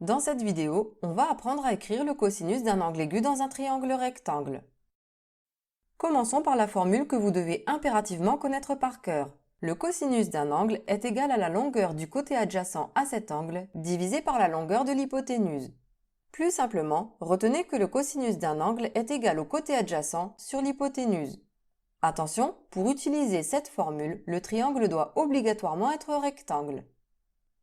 Dans cette vidéo, on va apprendre à écrire le cosinus d'un angle aigu dans un triangle rectangle. Commençons par la formule que vous devez impérativement connaître par cœur. Le cosinus d'un angle est égal à la longueur du côté adjacent à cet angle divisé par la longueur de l'hypoténuse. Plus simplement, retenez que le cosinus d'un angle est égal au côté adjacent sur l'hypoténuse. Attention, pour utiliser cette formule, le triangle doit obligatoirement être rectangle.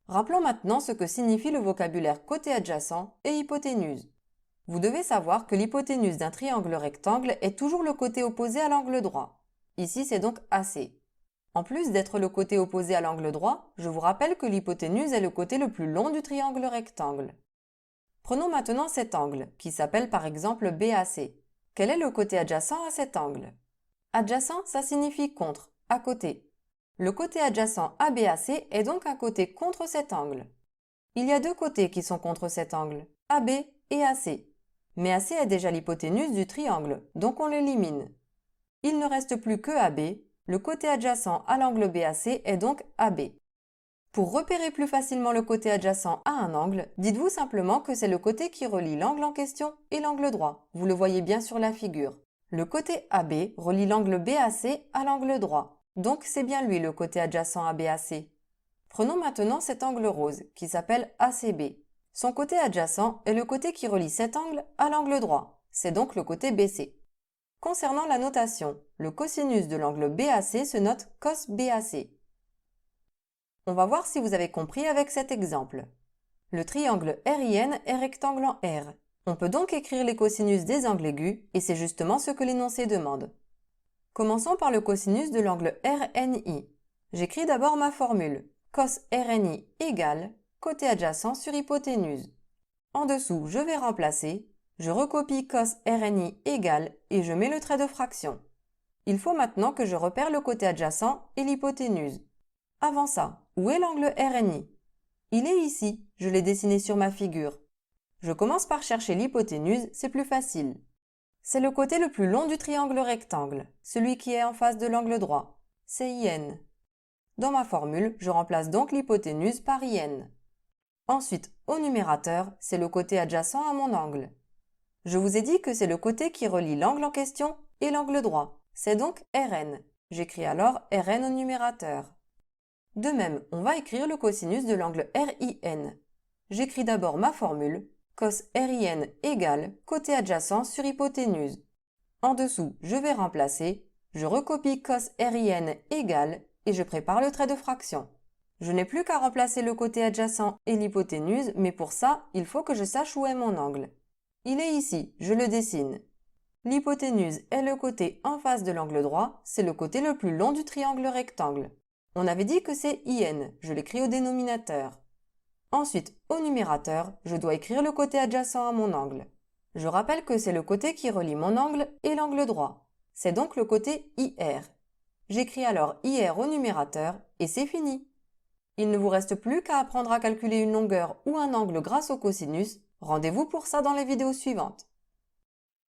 Rappelons maintenant ce que signifie le vocabulaire côté adjacent et hypoténuse. Vous devez savoir que l'hypoténuse d'un triangle rectangle est toujours le côté opposé à l'angle droit. Ici, c'est donc AC. En plus d'être le côté opposé à l'angle droit, je vous rappelle que l'hypoténuse est le côté le plus long du triangle rectangle. Prenons maintenant cet angle, qui s'appelle par exemple BAC. Quel est le côté adjacent à cet angle? Adjacent, ça signifie contre, à côté. Le côté adjacent à BAC est donc un côté contre cet angle. Il y a deux côtés qui sont contre cet angle, AB et AC. Mais AC est déjà l'hypoténuse du triangle, donc on l'élimine. Il ne reste plus que AB, le côté adjacent à l'angle BAC est donc AB. Pour repérer plus facilement le côté adjacent à un angle, dites-vous simplement que c'est le côté qui relie l'angle en question et l'angle droit. Vous le voyez bien sur la figure. Le côté AB relie l'angle BAC à l'angle droit. Donc c'est bien lui le côté adjacent à BAC. Prenons maintenant cet angle rose, qui s'appelle ACB. Son côté adjacent est le côté qui relie cet angle à l'angle droit. C'est donc le côté BC. Concernant la notation, le cosinus de l'angle BAC se note cos BAC. On va voir si vous avez compris avec cet exemple. Le triangle RIN est rectangle en R. On peut donc écrire les cosinus des angles aigus, et c'est justement ce que l'énoncé demande. Commençons par le cosinus de l'angle RNI. J'écris d'abord ma formule. Cos RNI égale côté adjacent sur hypoténuse. En dessous, je vais remplacer. Je recopie cos RNI égale et je mets le trait de fraction. Il faut maintenant que je repère le côté adjacent et l'hypoténuse. Avant ça, où est l'angle RNI? Il est ici, je l'ai dessiné sur ma figure. Je commence par chercher l'hypoténuse, c'est plus facile. C'est le côté le plus long du triangle rectangle, celui qui est en face de l'angle droit. C'est IN. Dans ma formule, je remplace donc l'hypoténuse par IN. Ensuite, au numérateur, c'est le côté adjacent à mon angle. Je vous ai dit que c'est le côté qui relie l'angle en question et l'angle droit. C'est donc RN. J'écris alors RN au numérateur. De même, on va écrire le cosinus de l'angle RIN. J'écris d'abord ma formule. Cos RIN égale côté adjacent sur hypoténuse. En dessous, je vais remplacer. Je recopie cos RIN égale et je prépare le trait de fraction. Je n'ai plus qu'à remplacer le côté adjacent et l'hypoténuse, mais pour ça, il faut que je sache où est mon angle. Il est ici, je le dessine. L'hypoténuse est le côté en face de l'angle droit, c'est le côté le plus long du triangle rectangle. On avait dit que c'est IN, je l'écris au dénominateur. Ensuite, au numérateur, je dois écrire le côté adjacent à mon angle. Je rappelle que c'est le côté qui relie mon angle et l'angle droit. C'est donc le côté IR. J'écris alors IR au numérateur et c'est fini. Il ne vous reste plus qu'à apprendre à calculer une longueur ou un angle grâce au cosinus. Rendez-vous pour ça dans les vidéos suivantes.